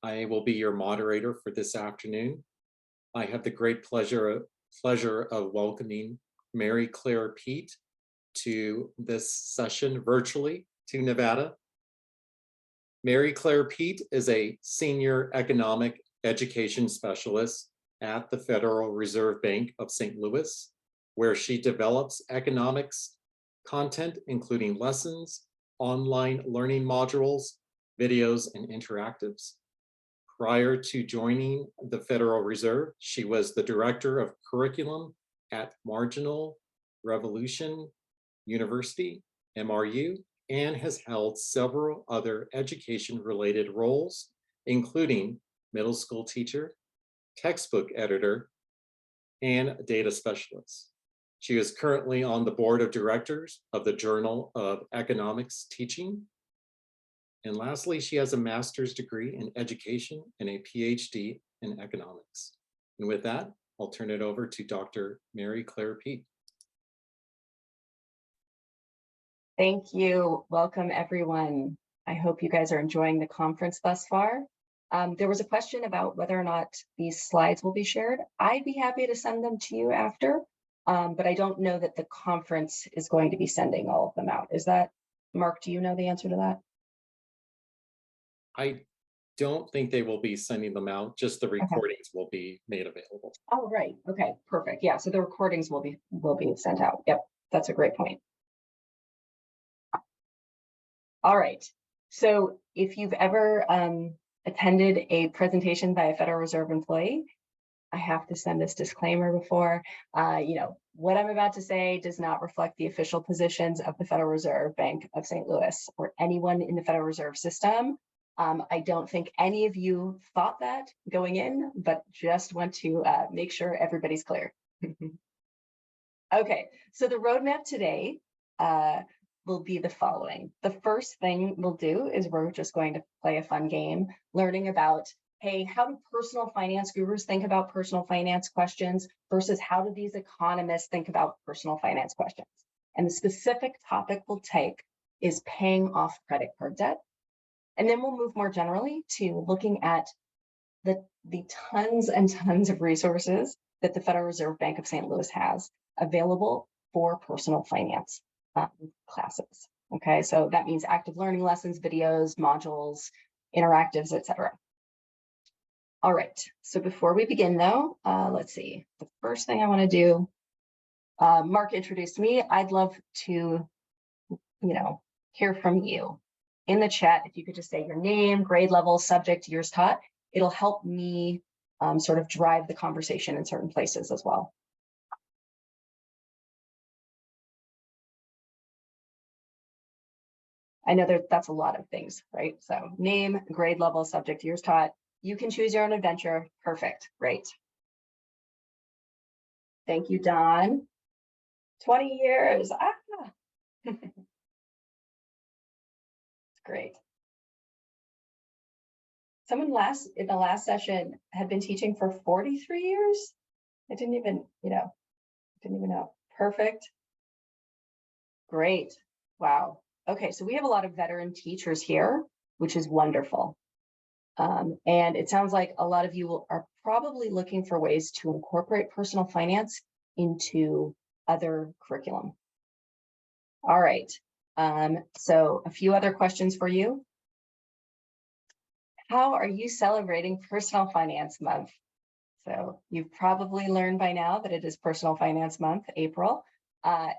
I will be your moderator for this afternoon. I have the great pleasure of welcoming Mary Claire Pete to this session virtually to Nevada. Mary Claire Pete is a senior economic education specialist at the Federal Reserve Bank of St. Louis, where she develops economics content, including lessons, online learning modules, videos, and interactives. Prior to joining the Federal Reserve, she was the director of curriculum at Marginal Revolution University, MRU, and has held several other education-related roles, including middle school teacher, textbook editor, and data specialist. She is currently on the board of directors of the Journal of Economics Teaching. And lastly, she has a master's degree in education and a PhD in economics. And with that, I'll turn it over to Dr. Mary Claire Pete. Thank you. Welcome, everyone. I hope you guys are enjoying the conference thus far. There was a question about whether or not these slides will be shared. I'd be happy to send them to you after, but I don't know that the conference is going to be sending all of them out. Is that, Mark, do you know the answer to that? I don't think they will be sending them out, just the recordings will be made available. Oh, right. Okay, perfect. Yeah, so the recordings will be sent out. Yep, that's a great point. All right, so if you've ever attended a presentation by a Federal Reserve employee, I have to send this disclaimer before, what I'm about to say does not reflect the official positions of the Federal Reserve Bank of St. Louis or anyone in the Federal Reserve System. I don't think any of you thought that going in, but just want to make sure everybody's clear. Okay, so the roadmap today will be the following. The first thing we'll do is we're just going to play a fun game, learning about, hey, how do personal finance gurus think about personal finance questions versus how do these economists think about personal finance questions? And the specific topic we'll take is paying off credit card debt. And then we'll move more generally to looking at the tons and tons of resources that the Federal Reserve Bank of St. Louis has available for personal finance classes. Okay, so that means active learning lessons, videos, modules, interactives, etc. All right, so before we begin though, let's see. The first thing I want to do, Mark introduced me. I'd love to, hear from you. In the chat, if you could just say your name, grade level, subject, years taught, it'll help me sort of drive the conversation in certain places as well. I know that's a lot of things, right? So name, grade level, subject, years taught. You can choose your own adventure. Perfect, great. Thank you, Don. 20 years, Great. Someone in the last session had been teaching for 43 years. I didn't even know. Perfect. Great. Wow. Okay, so we have a lot of veteran teachers here, which is wonderful. And it sounds like a lot of you are probably looking for ways to incorporate personal finance into other curriculum. All right. So a few other questions for you. How are you celebrating Personal Finance Month? So you've probably learned by now that it is Personal Finance Month, April.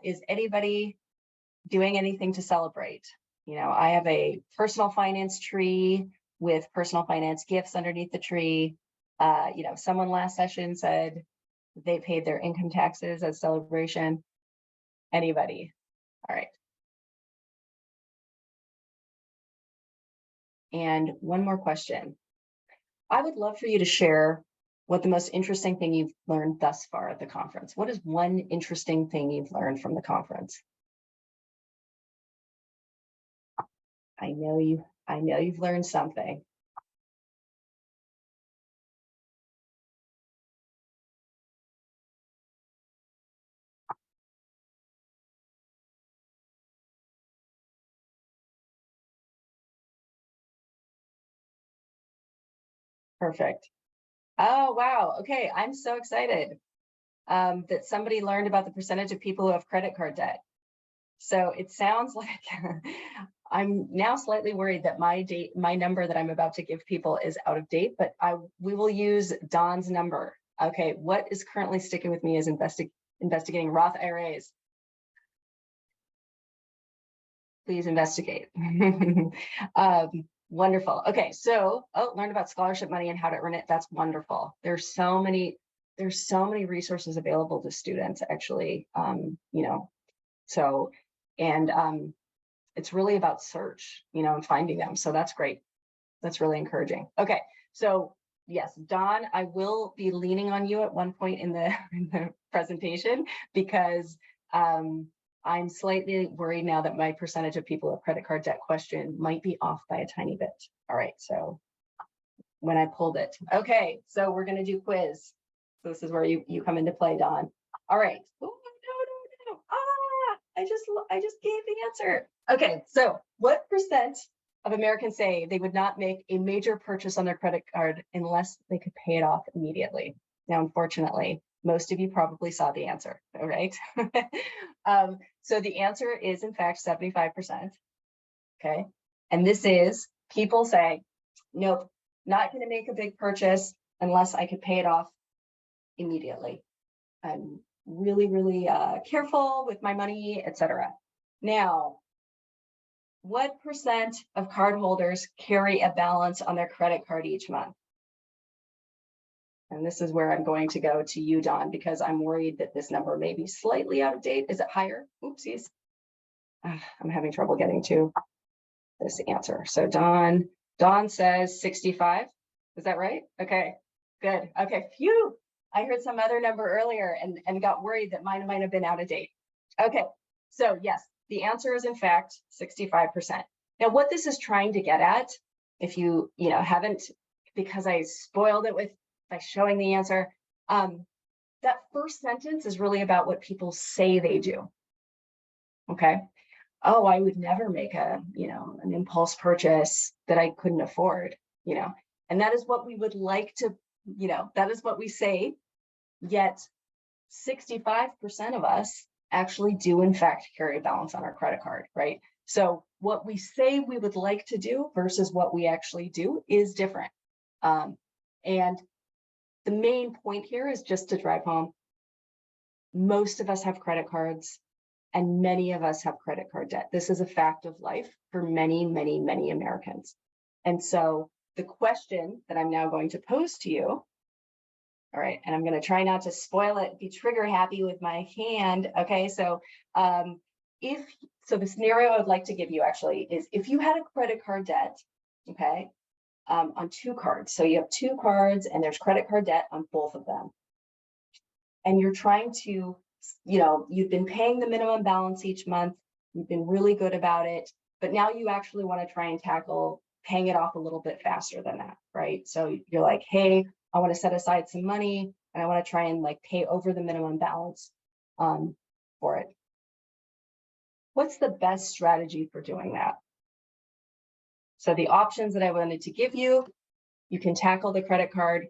Is anybody doing anything to celebrate? I have a personal finance tree with personal finance gifts underneath the tree. Someone last session said they paid their income taxes as celebration. Anybody? All right. And one more question. I would love for you to share what the most interesting thing you've learned thus far at the conference. What is one interesting thing you've learned from the conference? I know you've learned something. Perfect. Oh, wow. Okay. I'm so excited that somebody learned about the percentage of people who have credit card debt. So it sounds like I'm now slightly worried that my number that I'm about to give people is out of date, but we will use Don's number. Okay, what is currently sticking with me is investigating Roth IRAs. Please investigate. Wonderful. Okay, so learn about scholarship money and how to earn it. That's wonderful. There's so many resources available to students, actually. So, and it's really about search, and finding them. So that's great. That's really encouraging. Okay, so yes, Don, I will be leaning on you at one point in the, in the presentation, because I'm slightly worried now that my percentage of people with credit card debt question might be off by a tiny bit. All right, so when I pulled it. Okay, so we're gonna do quiz. So this is where you come into play, Don. All right. Oh, no. I just gave the answer. Okay, so what percent of Americans say they would not make a major purchase on their credit card unless they could pay it off immediately? Now, unfortunately, most of you probably saw the answer, all right? So the answer is, in fact, 75%, okay? And this is, people say, nope, not gonna make a big purchase unless I could pay it off immediately. I'm really, really careful with my money, etc. Now, what percent of cardholders carry a balance on their credit card each month? And this is where I'm going to go to you, Don, because I'm worried that this number may be slightly out of date. Is it higher? Oopsies. I'm having trouble getting to this answer. So Don says 65. Is that right? Okay, good. Okay, phew. I heard some other number earlier and got worried that mine might have been out of date. Okay, so yes, the answer is in fact 65%. Now, what this is trying to get at, if you haven't, because I spoiled it by showing the answer, that first sentence is really about what people say they do. Okay. Oh, I would never make an impulse purchase that I couldn't afford, and that is what we would like to, that is what we say, yet 65% of us actually do in fact carry a balance on our credit card, right? So what we say we would like to do versus what we actually do is different. And the main point here is just to drive home, most of us have credit cards, and many of us have credit card debt. This is a fact of life for many, many, many Americans. And so the question that I'm now going to pose to you, all right, and I'm going to try not to spoil it, be trigger happy with my hand. Okay, so the scenario I would like to give you actually is, if you had a credit card debt, okay, on two cards. So you have two cards and there's credit card debt on both of them. And you're trying to, you've been paying the minimum balance each month. You've been really good about it, but now you actually want to try and tackle paying it off a little bit faster than that, right? So you're like, hey, I want to set aside some money and I want to try and pay over the minimum balance for it. What's the best strategy for doing that? So the options that I wanted to give you, you can tackle the credit card.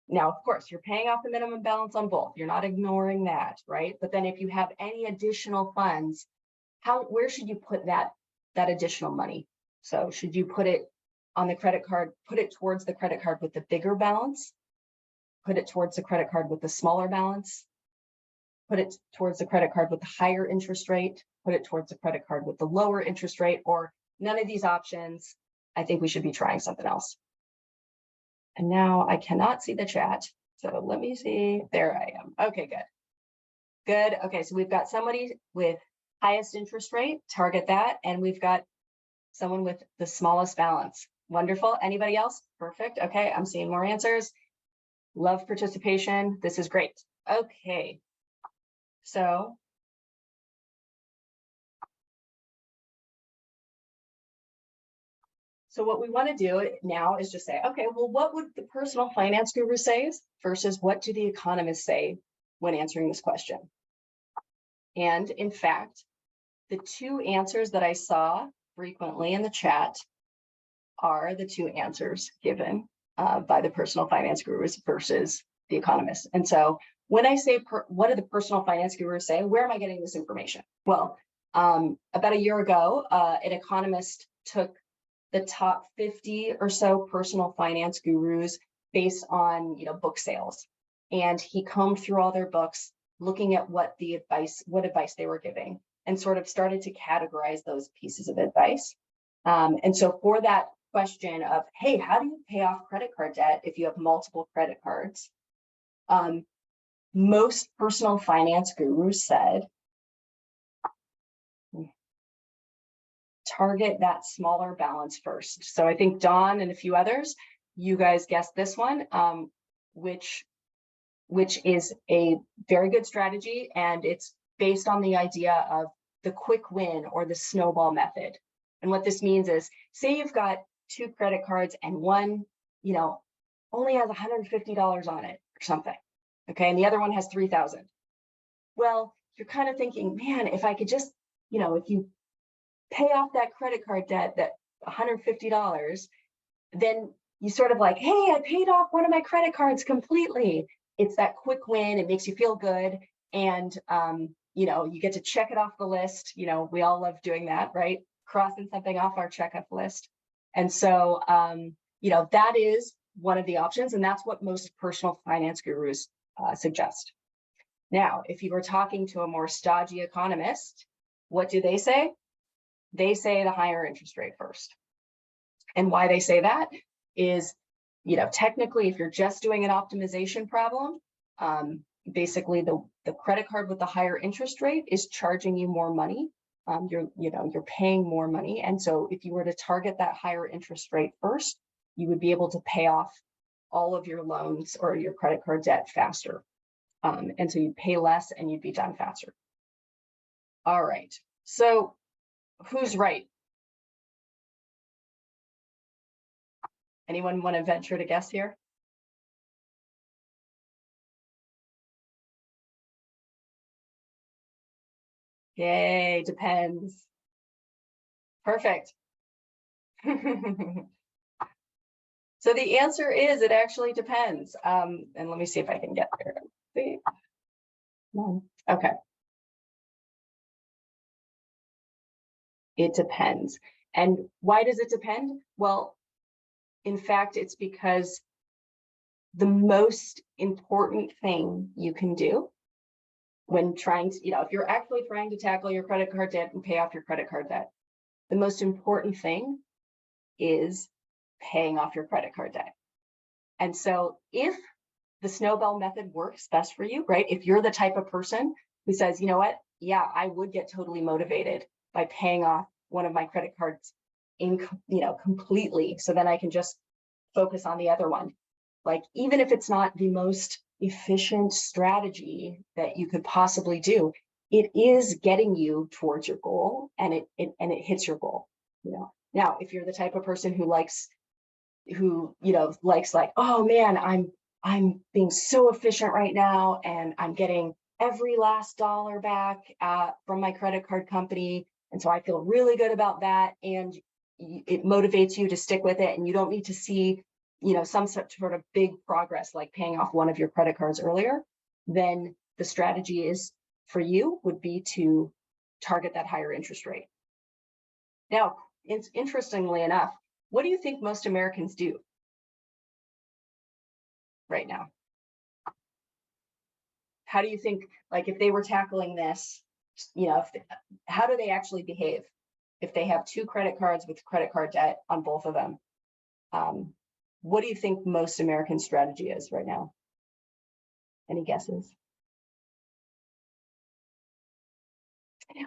Now, of course, you're paying off the minimum balance on both. You're not ignoring that, right? But then if you have any additional funds, where should you put that additional money? So should you put it on the credit card, put it towards the credit card with the bigger balance, put it towards the credit card with the smaller balance, put it towards the credit card with the higher interest rate, put it towards the credit card with the lower interest rate, or none of these options? I think we should be trying something else. And now I cannot see the chat. So let me see. There I am. Okay, good. Good. Okay, so we've got somebody with highest interest rate, target that. And we've got someone with the smallest balance. Wonderful. Anybody else? Perfect. Okay, I'm seeing more answers. Love participation. This is great. Okay. So what we want to do now is just say, okay, well, what would the personal finance guru say versus what do the economists say when answering this question? And in fact, the two answers that I saw frequently in the chat are the two answers given by the personal finance gurus versus the economists. And so when I say, what do the personal finance gurus say? Where am I getting this information? Well, about a year ago, an economist took the top 50 or so personal finance gurus based on, book sales. And he combed through all their books, looking at what advice they were giving, and sort of started to categorize those pieces of advice. And so for that question of, hey, how do you pay off credit card debt if you have multiple credit cards? Most personal finance gurus said, target that smaller balance first. So I think Dawn and a few others, you guys guessed this one, which is a very good strategy. And it's based on the idea of the quick win or the snowball method. And what this means is, say you've got 2 credit cards and one, only has $150 on it or something. Okay, and the other one has 3,000. Well, you're kind of thinking, man, if I could just, if you pay off that credit card debt, that $150, then you sort of like, hey, I paid off one of my credit cards completely. It's that quick win. It makes you feel good. And, you get to check it off the list. We all love doing that, right? Crossing something off our checkup list. And so, that is one of the options. And that's what most personal finance gurus suggest. Now, if you were talking to a more stodgy economist, what do they say? They say the higher interest rate first. And why they say that is, technically, if you're just doing an optimization problem, basically the credit card with the higher interest rate is charging you more money. You're paying more money. And so if you were to target that higher interest rate first, you would be able to pay off all of your loans or your credit card debt faster. And so you'd pay less and you'd be done faster. All right. So who's right? Anyone want to venture to guess here? Yay, depends. Perfect. So the answer is, it actually depends. And let me see if I can get there. See? Okay. It depends. And why does it depend? Well, in fact, it's because the most important thing you can do when trying to, if you're actually trying to tackle your credit card debt and pay off your credit card debt, the most important thing is paying off your credit card debt. And so if the snowball method works best for you, right? If you're the type of person who says, you know what, yeah, I would get totally motivated by paying off one of my credit cards completely, so then I can just focus on the other one. Like, even if it's not the most efficient strategy that you could possibly do, it is getting you towards your goal, and it hits your goal. Now, if you're the type of person who likes like, oh man, I'm being so efficient right now, and I'm getting every last dollar back from my credit card company, and so I feel really good about that, and it motivates you to stick with it, and you don't need to see some sort of big progress like paying off one of your credit cards earlier, then the strategy is for you would be to target that higher interest rate. Now, interestingly enough, what do you think most Americans do right now? How do you think, like, if they were tackling this, how do they actually behave if they have 2 credit cards with credit card debt on both of them? What do you think most American strategy is right now? Any guesses?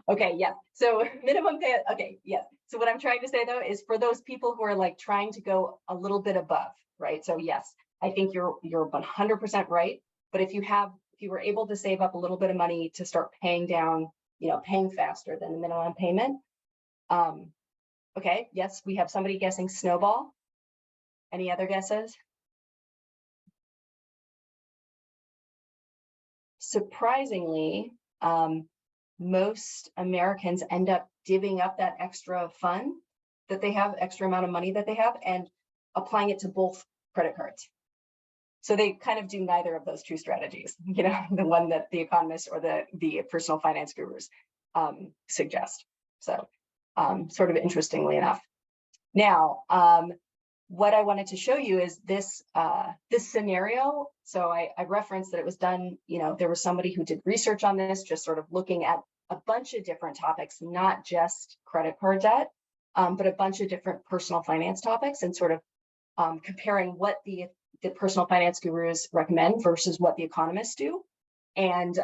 Okay, yeah. So minimum pay. Okay, yes. So what I'm trying to say though is for those people who are like trying to go a little bit above, right? So yes, I think you're 100% right. But if you were able to save up a little bit of money to start paying down, paying faster than the minimum payment. Okay, yes, we have somebody guessing snowball. Any other guesses? Surprisingly, most Americans end up divvying up that extra fund that they have, extra amount of money that they have, and applying it to both credit cards. So they kind of do neither of those two strategies, the one that the economists or the personal finance gurus suggest. So sort of interestingly enough. Now, what I wanted to show you is this this scenario. So I referenced that it was done, there was somebody who did research on this, just sort of looking at a bunch of different topics, not just credit card debt, but a bunch of different personal finance topics, and sort of comparing what the personal finance gurus recommend versus what the economists do. And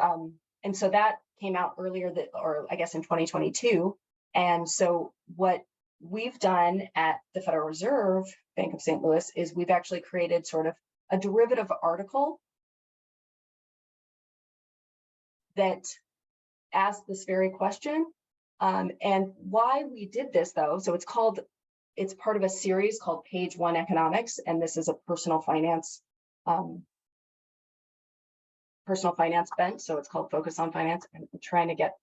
so that came out earlier or I guess in 2022. And so what we've done at the Federal Reserve Bank of St. Louis is we've actually created sort of a derivative article that asks this very question. And why we did this, though, so it's part of a series called Page One Economics, and this is a personal finance bent. So it's called Focus on Finance. I'm trying to get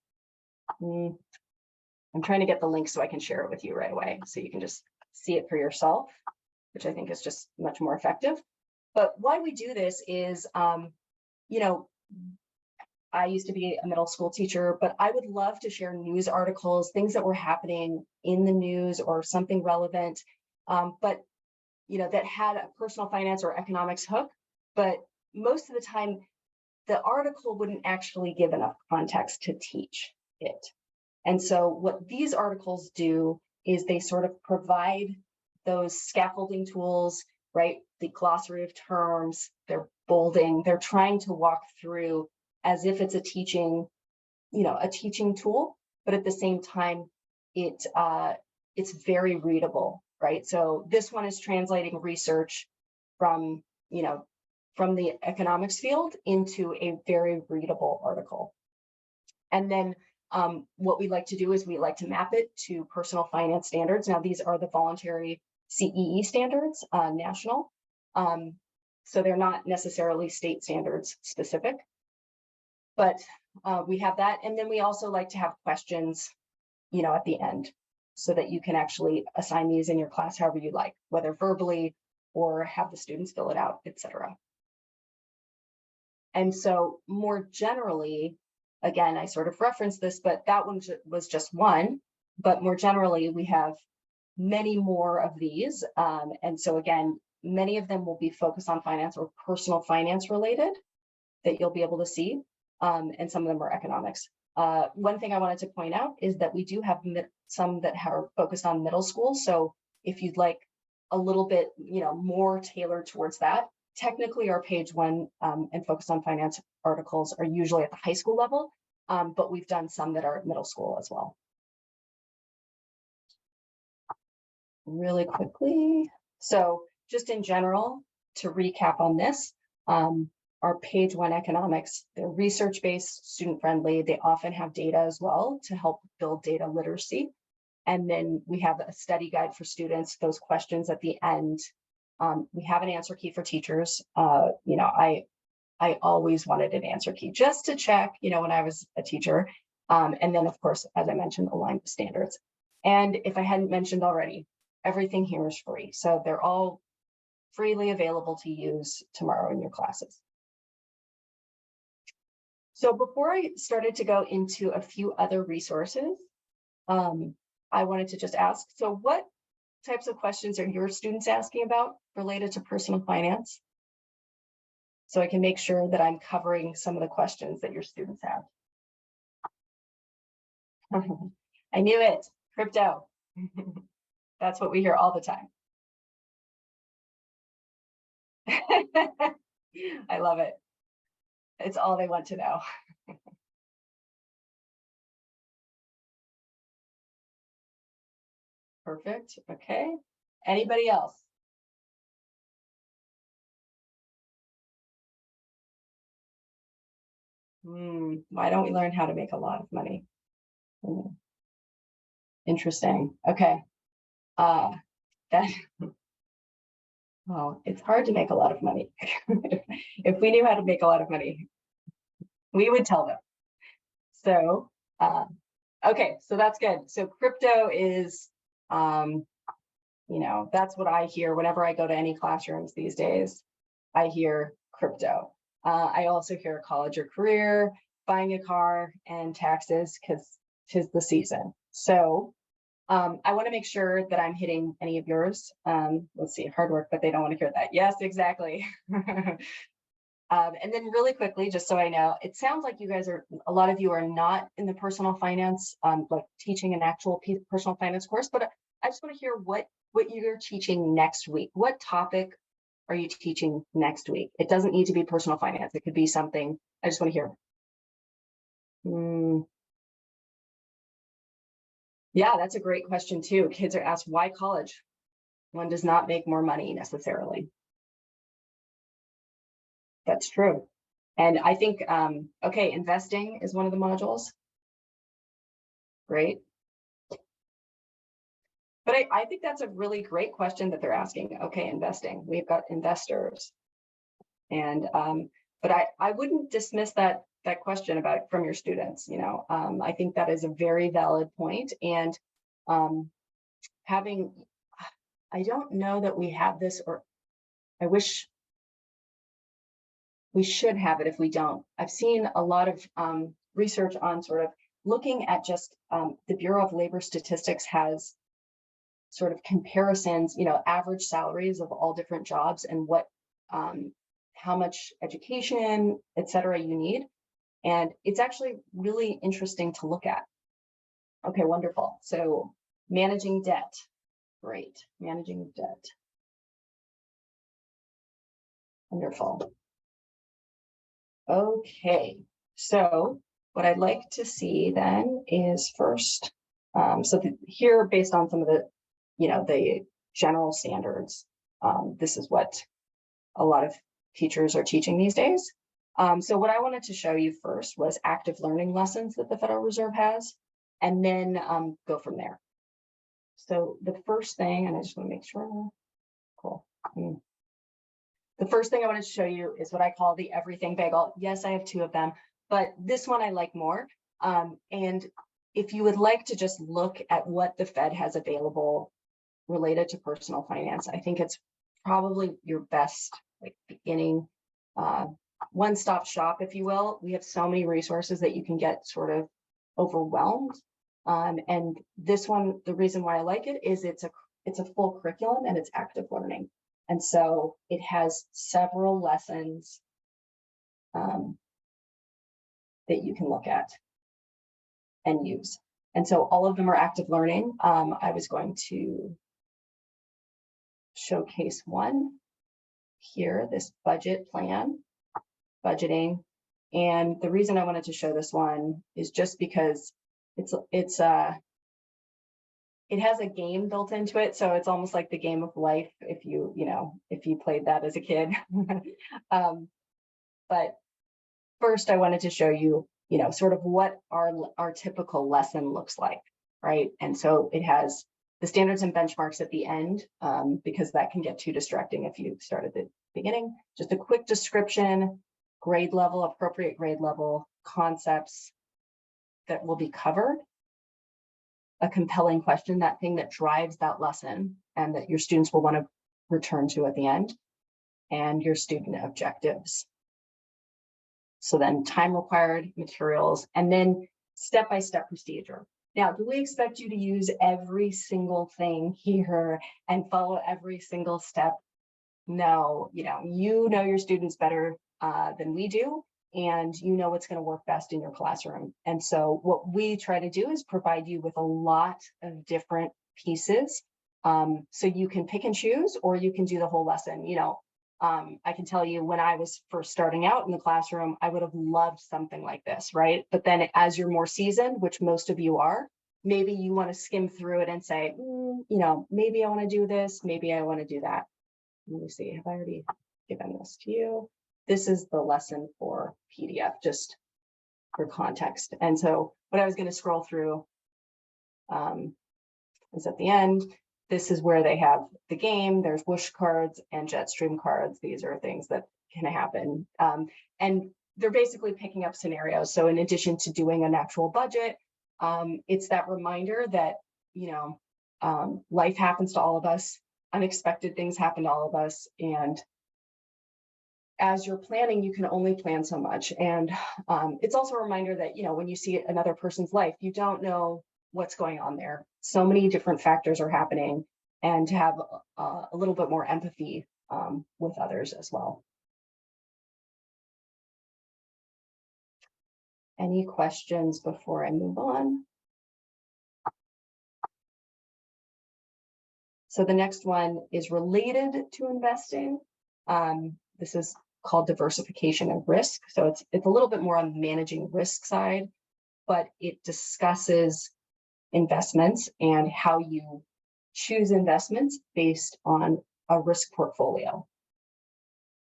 the link so I can share it with you right away, so you can just see it for yourself, which I think is just much more effective. But why we do this is, I used to be a middle school teacher, but I would love to share news articles, things that were happening in the news or something relevant, but that had a personal finance or economics hook. But most of the time, the article wouldn't actually give enough context to teach it. And so what these articles do is they sort of provide those scaffolding tools, right? The glossary of terms, they're bolding, they're trying to walk through as if it's a teaching tool, but at the same time, it's very readable, right? So this one is translating research from the economics field into a very readable article. And then what we like to do is we like to map it to personal finance standards. Now, these are the voluntary CEE standards, national. So they're not necessarily state standards specific, but we have that. And then we also like to have questions, at the end, so that you can actually assign these in your class however you like, whether verbally or have the students fill it out, etc. And so more generally, again, I sort of referenced this, but that one was just one, but more generally, we have many more of these. And so again, many of them will be focused on finance or personal finance related that you'll be able to see. And some of them are economics. One thing I wanted to point out is that we do have some that are focused on middle school. So if you'd like a little bit, more tailored towards that, technically our Page One and Focus on Finance articles are usually at the high school level, but we've done some that are at middle school as well. Really quickly. So just in general, to recap on this, our Page One economics, they're research-based, student-friendly. They often have data as well to help build data literacy. And then we have a study guide for students, those questions at the end. We have an answer key for teachers. I always wanted an answer key just to check, when I was a teacher. And then, of course, as I mentioned, aligned with standards. And if I hadn't mentioned already, everything here is free. So they're all freely available to use tomorrow in your classes. So before I started to go into a few other resources, I wanted to just ask, so what types of questions are your students asking about related to personal finance? So I can make sure that I'm covering some of the questions that your students have. I knew it, crypto. That's what we hear all the time. I love it. It's all they want to know. Perfect. Okay. Anybody else? Why don't we learn how to make a lot of money? Interesting. Okay. That. Oh, it's hard to make a lot of money. If we knew how to make a lot of money, we would tell them. So, okay, so that's good. So crypto is That's what I hear whenever I go to any classrooms these days. I hear crypto. I also hear college or career, buying a car, and taxes, because 'tis the season. So I want to make sure that I'm hitting any of yours. Let's see, hard work, but they don't want to hear that. Yes, exactly. And then really quickly, just so I know, it sounds like a lot of you are not in the personal finance, like teaching an actual personal finance course, but I just want to hear what you're teaching next week. What topic are you teaching next week? It doesn't need to be personal finance. It could be something. I just want to hear. Yeah, that's a great question too. Kids are asked, why college? One does not make more money necessarily. That's true. And I think, okay, investing is one of the modules. Great. But I think that's a really great question that they're asking. Okay, investing. We've got investors. And but I wouldn't dismiss that question about from your students. I think that is a very valid point. And I don't know that we have this, or I wish we should have it if we don't. I've seen a lot of research on sort of looking at just the Bureau of Labor Statistics has sort of comparisons, average salaries of all different jobs and what how much education, et cetera, you need. And it's actually really interesting to look at. Okay, wonderful. So managing debt. Great. Managing debt. Wonderful. Okay. So what I'd like to see then is first, here, based on some of the, the general standards, this is what a lot of teachers are teaching these days. So what I wanted to show you first was active learning lessons that the Federal Reserve has, and then go from there. So the first thing, and I just want to make sure, cool. The first thing I wanted to show you is what I call the everything bagel. Yes, I have two of them, but this one I like more. And if you would like to just look at what the Fed has available related to personal finance, I think it's probably your best beginning one-stop shop, if you will. We have so many resources that you can get sort of overwhelmed. And this one, the reason why I like it is it's a full curriculum and it's active learning. And so it has several lessons that you can look at and use. And so all of them are active learning. I was going to showcase one here, this budget plan, budgeting. And the reason I wanted to show this one is just because it has a game built into it. So it's almost like the game of life if you played that as a kid. But first I wanted to show you, sort of what our typical lesson looks like, right? And so it has the standards and benchmarks at the end, because that can get too distracting if you start at the beginning. Just a quick description, grade level, appropriate grade level, concepts that will be covered, a compelling question, that thing that drives that lesson and that your students will want to return to at the end, and your student objectives. So then time required, materials, and then step-by-step procedure. Now, do we expect you to use every single thing here and follow every single step? No, you know your students better than we do, and you know what's going to work best in your classroom. And so what we try to do is provide you with a lot of different pieces, so you can pick and choose, or you can do the whole lesson. I can tell you, when I was first starting out in the classroom, I would have loved something like this, right? But then as you're more seasoned, which most of you are, maybe you want to skim through it and say, maybe I want to do this, maybe I want to do that. Let me see, have I already given this to you? This is the lesson for PDF, just for context. And so what I was going to scroll through is at the end. This is where they have the game. There's whoosh cards and jet stream cards. These are things that can happen. And they're basically picking up scenarios. So in addition to doing an actual budget, it's that reminder that, life happens to all of us. Unexpected things happen to all of us. And as you're planning, you can only plan so much. And it's also a reminder that, when you see another person's life, you don't know what's going on there. So many different factors are happening, and to have a little bit more empathy with others as well. Any questions before I move on? So the next one is related to investing. This is called diversification of risk. So it's a little bit more on managing risk side, but it discusses investments and how you choose investments based on a risk portfolio.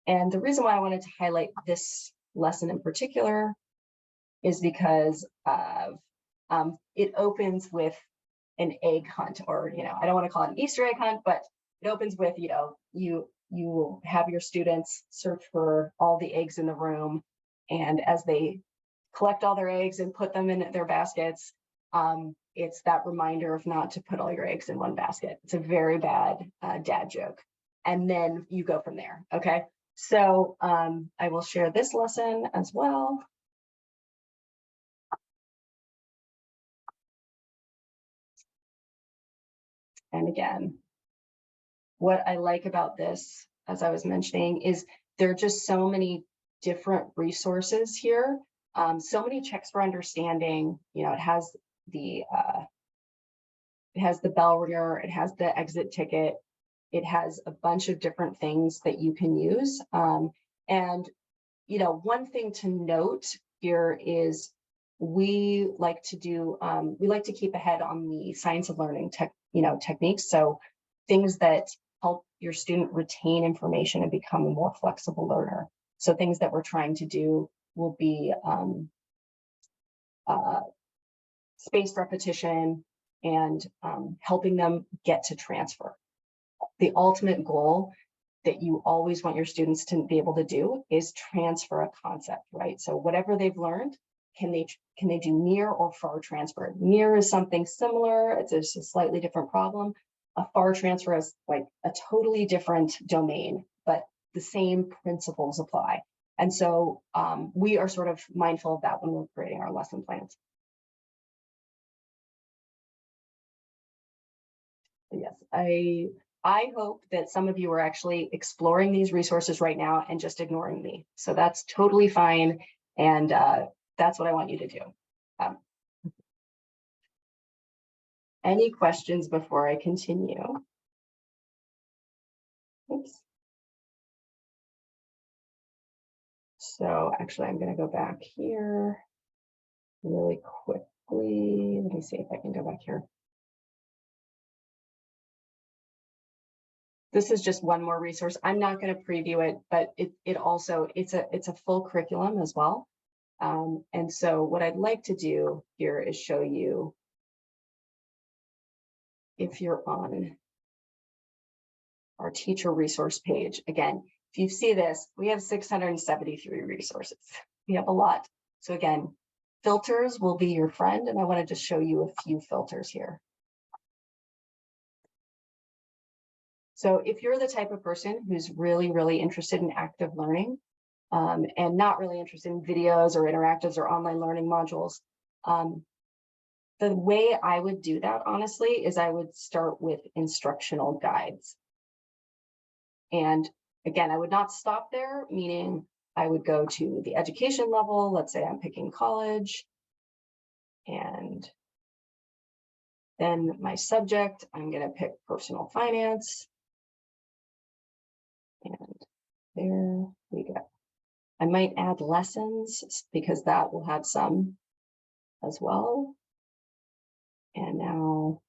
And the reason why I wanted to highlight this lesson in particular is because it opens with an egg hunt, or I don't want to call it an Easter egg hunt, but it opens with you will have your students search for all the eggs in the room, and as they collect all their eggs and put them in their baskets, it's that reminder of not to put all your eggs in one basket. It's a very bad dad joke, and then you go from there. Okay, so I will share this lesson as well. And again, what I like about this, as I was mentioning, is there are just so many different resources here. So many checks for understanding. It has the bell ringer, it has the exit ticket, it has a bunch of different things that you can use. And one thing to note here is we like to keep ahead on the science of learning techniques. So things that help your student retain information and become a more flexible learner. So things that we're trying to do will be spaced repetition and helping them get to transfer. The ultimate goal that you always want your students to be able to do is transfer a concept, right? So whatever they've learned, can they do near or far transfer? Near is something similar, it's just a slightly different problem. A far transfer is like a totally different domain, but the same principles apply. And so we are sort of mindful of that when we're creating our lesson plans. Yes, I hope that some of you are actually exploring these resources right now and just ignoring me. So that's totally fine. And that's what I want you to do. Any questions before I continue? Oops. So actually, I'm going to go back here really quickly. Let me see if I can go back here. This is just one more resource. I'm not going to preview it, but it's a full curriculum as well. And so what I'd like to do here is show you, if you're on our teacher resource page. Again, if you see this, we have 673 resources. We have a lot. So again, filters will be your friend, and I want to just show you a few filters here. So if you're the type of person who's really, really interested in active learning and not really interested in videos or interactives or online learning modules, the way I would do that, honestly, is I would start with instructional guides. And again, I would not stop there, meaning I would go to the education level. Let's say I'm picking college. And then my subject, I'm going to pick personal finance. And there we go. I might add lessons because that will have some as well. And now,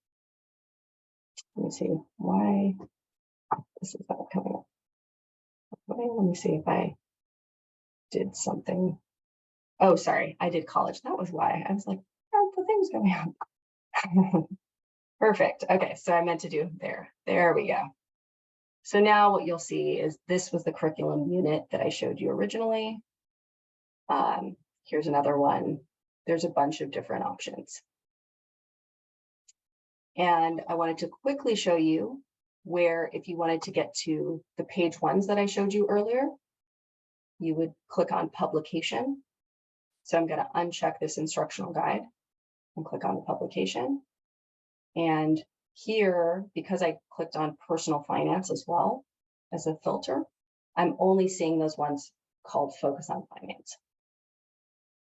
let me see why this is not coming up. Okay, let me see if I did something. Oh, sorry, I did college. That was why. I was like, oh, the thing's going on. Perfect. Okay, so I meant to do there. There we go. So now what you'll see is this was the curriculum unit that I showed you originally. Here's another one. There's a bunch of different options. And I wanted to quickly show you where, if you wanted to get to the page ones that I showed you earlier, you would click on publication. So I'm going to uncheck this instructional guide and click on the publication. And here, because I clicked on personal finance as well as a filter, I'm only seeing those ones called focus on finance.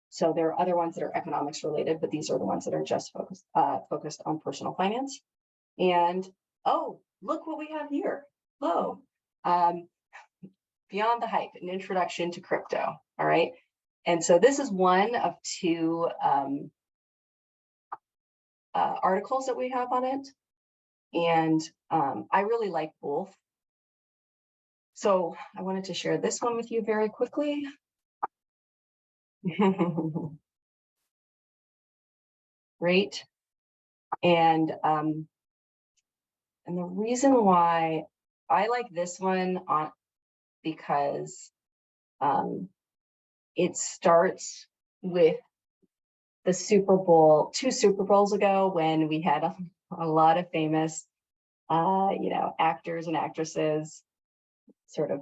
So there are other ones that are economics related, but these are the ones that are just focused on personal finance. And oh, look what we have here. Whoa. Beyond the Hype, an introduction to crypto. All right. And so this is one of two articles that we have on it. And I really like both. So I wanted to share this one with you very quickly. Great. And the reason why I like this one because it starts with the Super Bowl, 2 Super Bowls ago, when we had a lot of famous, actors and actresses sort of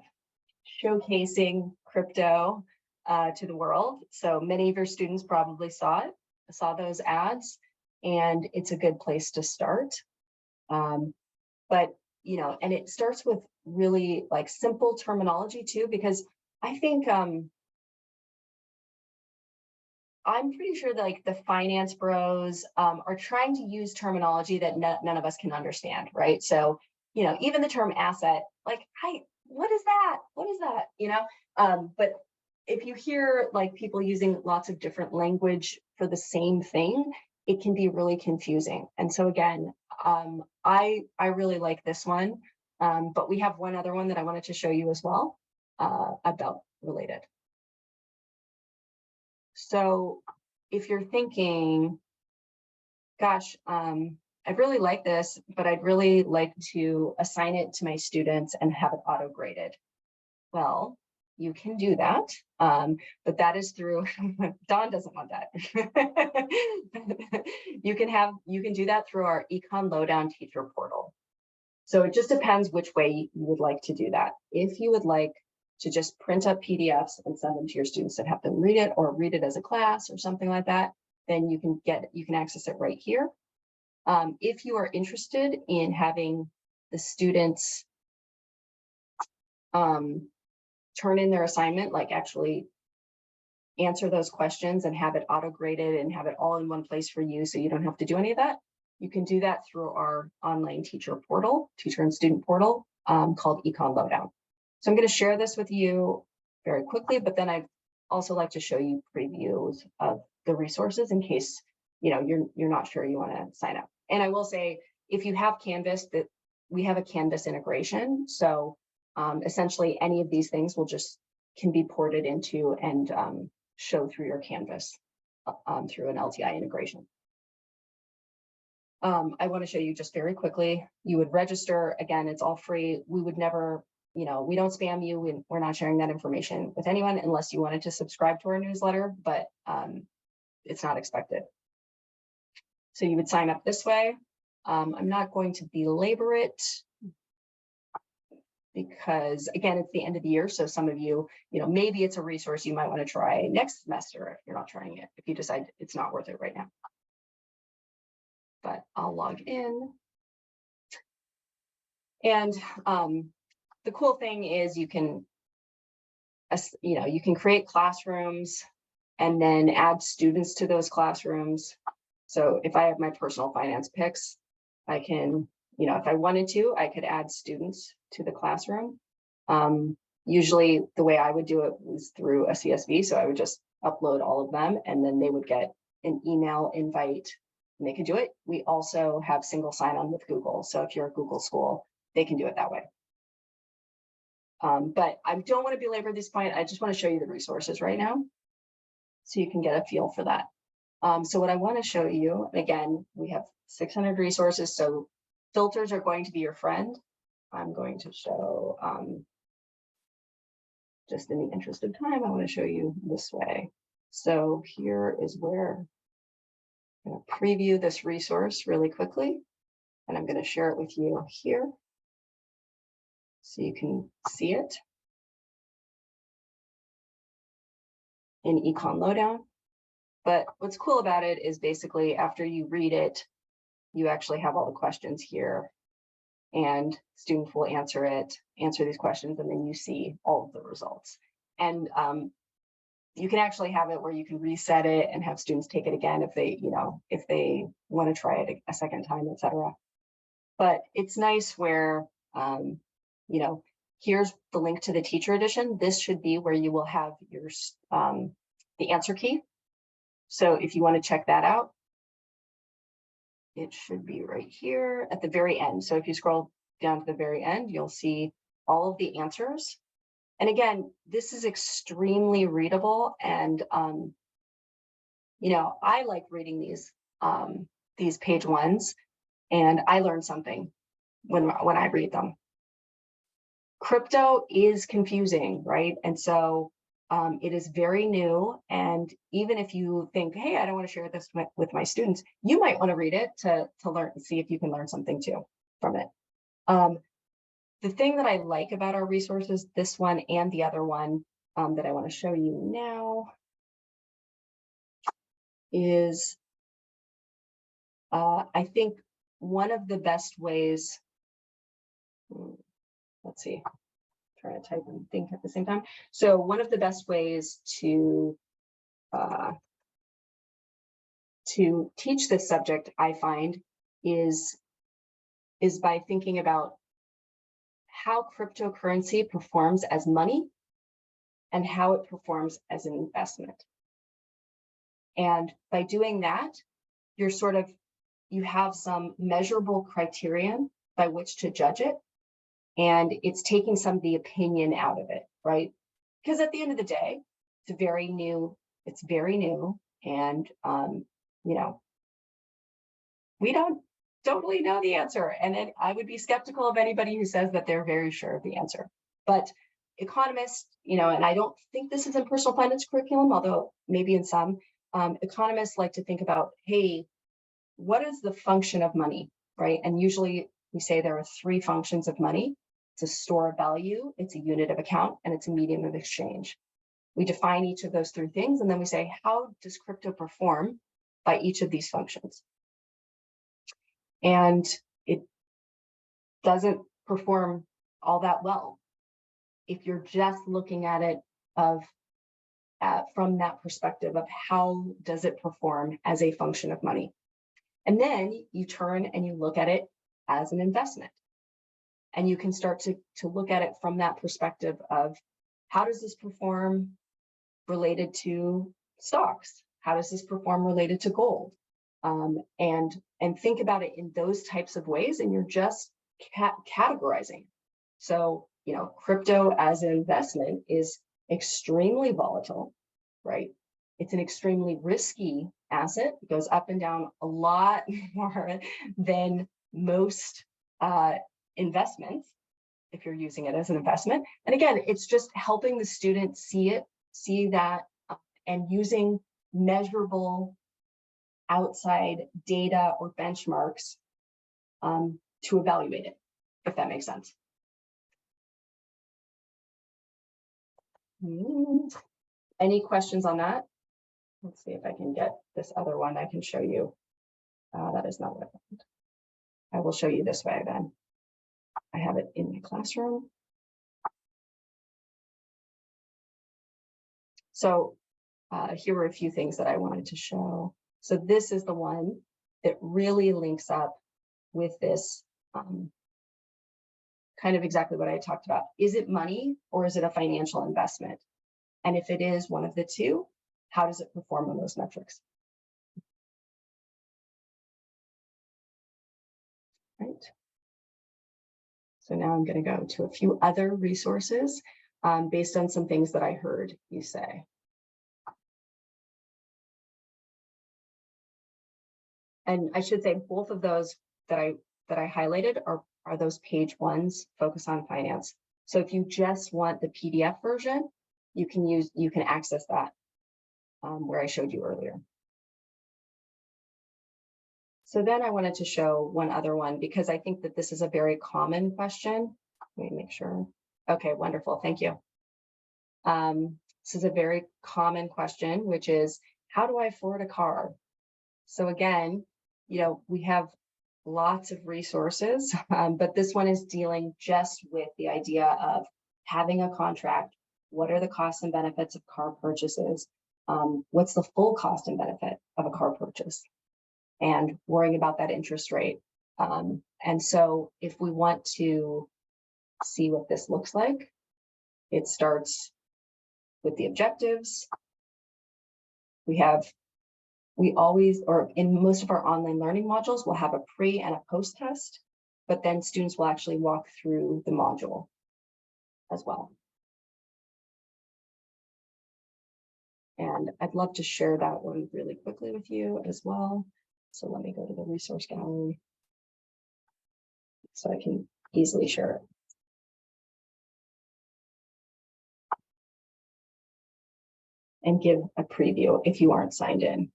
showcasing crypto to the world. So many of your students probably saw those ads, and it's a good place to start. But, and it starts with really like simple terminology too, because I think I'm pretty sure that like the finance bros are trying to use terminology that none of us can understand, right? So, even the term asset, like, what is that? What is that? But if you hear like people using lots of different language for the same thing, it can be really confusing. And so again, I really like this one, but we have one other one that I wanted to show you as well about related. So if you're thinking, gosh, I really like this, but I'd really like to assign it to my students and have it auto-graded. Well, you can do that, but that is through, Dawn doesn't want that. You can do that through our Econ Lowdown teacher portal. So it just depends which way you would like to do that. If you would like to just print up PDFs and send them to your students that have them read it, or read it as a class or something like that, then you can access it right here. If you are interested in having the students turn in their assignment, like actually answer those questions and have it auto-graded and have it all in one place for you so you don't have to do any of that, you can do that through our online teacher and student portal called Econ Lowdown. So I'm going to share this with you very quickly, but then I'd also like to show you previews of the resources in case you're not sure you want to sign up. And I will say, if you have Canvas, that we have a Canvas integration. So essentially any of these things can be ported into and show through your Canvas through an LTI integration. I want to show you just very quickly. You would register. Again, it's all free. We would never, we don't spam you. We're not sharing that information with anyone unless you wanted to subscribe to our newsletter, but it's not expected. So you would sign up this way. I'm not going to belabor it because, again, it's the end of the year. So some of you, maybe it's a resource you might want to try next semester if you're not trying it, if you decide it's not worth it right now. But I'll log in. And the cool thing is you can create classrooms and then add students to those classrooms. So if I have my personal finance picks, I can, if I wanted to, I could add students to the classroom. Usually the way I would do it was through a CSV. So I would just upload all of them and then they would get an email invite and they could do it. We also have single sign-on with Google. So if you're a Google school, they can do it that way. But I don't want to belabor this point. I just want to show you the resources right now so you can get a feel for that. So what I want to show you, again, we have 600 resources, so filters are going to be your friend. I'm going to show, just in the interest of time, I want to show you this way. So here is where I'm going to preview this resource really quickly. And I'm going to share it with you here so you can see it in Econ Lowdown. But what's cool about it is basically after you read it, you actually have all the questions here, and students will answer these questions, and then you see all of the results. And you can actually have it where you can reset it and have students take it again if they want to try it a second time, etc. But it's nice where, here's the link to the teacher edition. This should be where you will have your the answer key. So if you want to check that out, it should be right here at the very end. So if you scroll down to the very end, you'll see all of the answers. And again, this is extremely readable. And, I like reading these page ones, and I learn something when I read them. Crypto is confusing, right? And so it is very new. And even if you think, hey, I don't want to share this with my students, you might want to read it to learn and see if you can learn something too from it. The thing that I like about our resources, this one and the other one that I want to show you now, is I think one of the best ways, let's see, trying to type and think at the same time. So one of the best ways to teach this subject, I find, is by thinking about how cryptocurrency performs as money and how it performs as an investment. And by doing that, you have some measurable criterion by which to judge it. And it's taking some of the opinion out of it, right? Because at the end of the day, it's very new, and we don't totally know the answer. And I would be skeptical of anybody who says that they're very sure of the answer. But economists, and I don't think this is in personal finance curriculum, although maybe in some, economists like to think about, hey, what is the function of money, right? And usually we say there are three functions of money. It's a store of value, it's a unit of account, and it's a medium of exchange. We define each of those three things, and then we say, how does crypto perform by each of these functions? And it doesn't perform all that well if you're just looking at it from that perspective of how does it perform as a function of money. And then you turn and you look at it as an investment. And you can start to look at it from that perspective of how does this perform related to stocks? How does this perform related to gold? And think about it in those types of ways, and you're just categorizing. So, crypto as an investment is extremely volatile, right? It's an extremely risky asset. It goes up and down a lot more than most investments if you're using it as an investment. And again, it's just helping the student see that, and using measurable outside data or benchmarks to evaluate it, if that makes sense. Any questions on that? Let's see if I can get this other one I can show you. That is not what I want. I will show you this way then. I have it in my classroom. So here were a few things that I wanted to show. So this is the one that really links up with this kind of exactly what I talked about. Is it money or is it a financial investment? And if it is one of the two, how does it perform on those metrics? Right. So now I'm going to go to a few other resources based on some things that I heard you say. And I should say both of those that I highlighted are those page ones, focus on finance. So if you just want the PDF version, you can access that where I showed you earlier. So then I wanted to show one other one because I think that this is a very common question. Let me make sure. Okay, wonderful. Thank you. This is a very common question, which is, how do I afford a car? So again, we have lots of resources, but this one is dealing just with the idea of having a contract. What are the costs and benefits of car purchases? What's the full cost and benefit of a car purchase? And worrying about that interest rate. And so if we want to see what this looks like, it starts with the objectives. We always, or in most of our online learning modules, we'll have a pre and a post test, but then students will actually walk through the module as well. And I'd love to share that one really quickly with you as well. So let me go to the resource gallery so I can easily share it. And give a preview if you aren't signed in.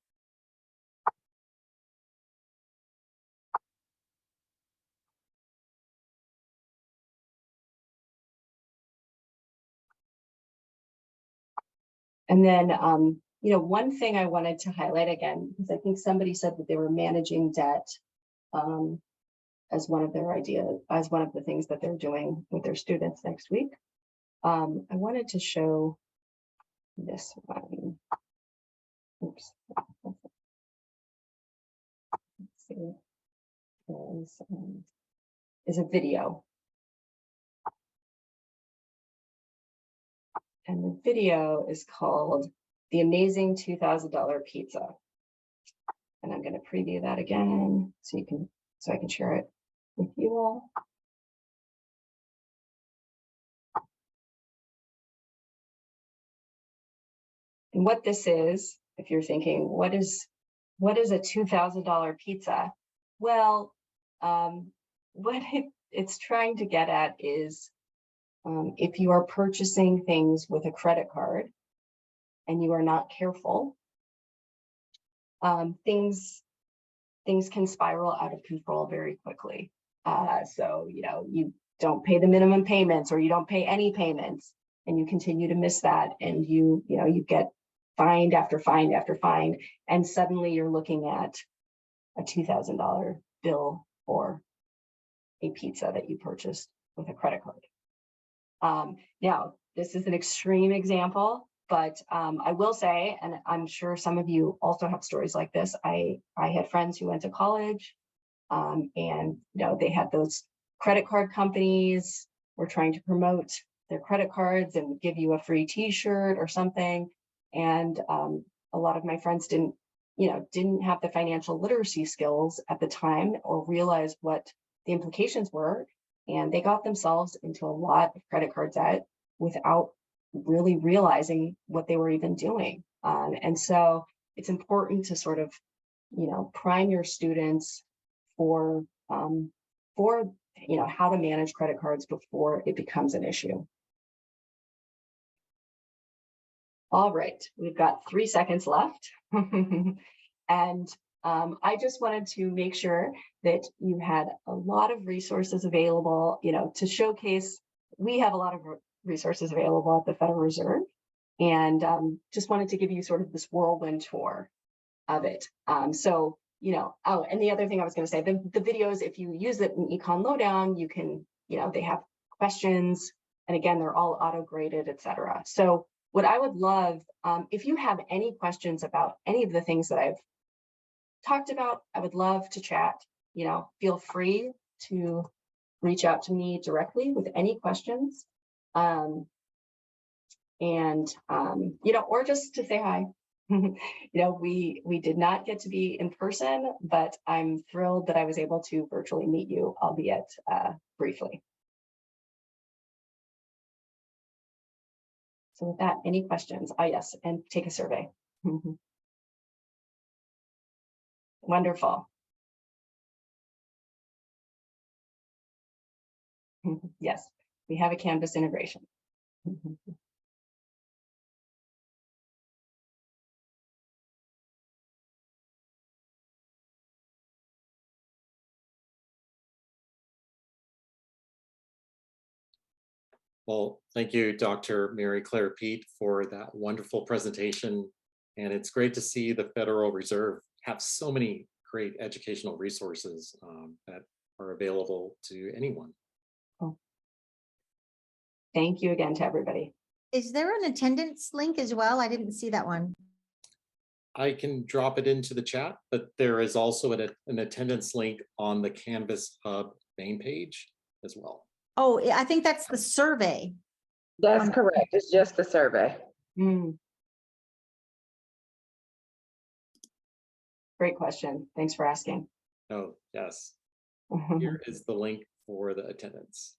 And then, one thing I wanted to highlight again, because I think somebody said that they were managing debt as one of their ideas, as one of the things that they're doing with their students next week. I wanted to show this one. Oops. Let's see. Is a video. And the video is called The Amazing $2,000 Pizza. And I'm going to preview that again so I can share it with you all. And what this is, if you're thinking, what is a $2,000 pizza? Well, what it's trying to get at is if you are purchasing things with a credit card and you are not careful, things can spiral out of control very quickly. So, you don't pay the minimum payments or you don't pay any payments and you continue to miss that and you get fined after fine after fine. And suddenly you're looking at a $2,000 bill for a pizza that you purchased with a credit card. Now, this is an extreme example, but I will say, and I'm sure some of you also have stories like this. I had friends who went to college and they had those credit card companies were trying to promote their credit cards and give you a free t-shirt or something. And a lot of my friends didn't have the financial literacy skills at the time or realize what the implications were. And they got themselves into a lot of credit card debt without really realizing what they were even doing. And so it's important to sort of, prime your students for how to manage credit cards before it becomes an issue. All right, we've got 3 seconds left. And I just wanted to make sure that you had a lot of resources available, to showcase. We have a lot of resources available at the Federal Reserve, and just wanted to give you sort of this whirlwind tour of it. Oh, and the other thing I was going to say, the videos, if you use it in Econ Lowdown, you can, they have questions, and again, they're all auto-graded, etc. So what I would love, if you have any questions about any of the things that I've talked about, I would love to chat. Feel free to reach out to me directly with any questions, or just to say hi. We did not get to be in person, but I'm thrilled that I was able to virtually meet you, albeit briefly. So with that, any questions? Yes, and take a survey. Wonderful. Yes, we have a Canvas integration. Well, thank you, Dr. Mary Claire Pete, for that wonderful presentation. And it's great to see the Federal Reserve have so many great educational resources that are available to anyone. Thank you again to everybody. Is there an attendance link as well? I didn't see that one. I can drop it into the chat, but there is also an attendance link on the Canvas Hub main page as well. Oh, I think that's the survey. That's correct. It's just the survey. Great question. Thanks for asking. Oh, yes. Here is the link for the attendance.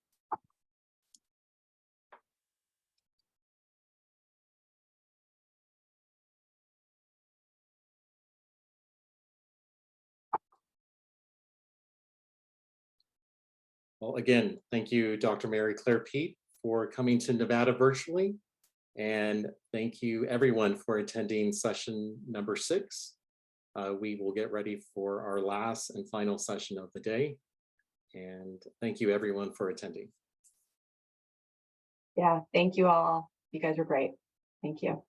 Well, again, thank you, Dr. Mary Claire Pete, for coming to Nevada virtually. And thank you, everyone, for attending session number 6. We will get ready for our last and final session of the day. And thank you, everyone, for attending. Yeah, thank you all. You guys were great. Thank you.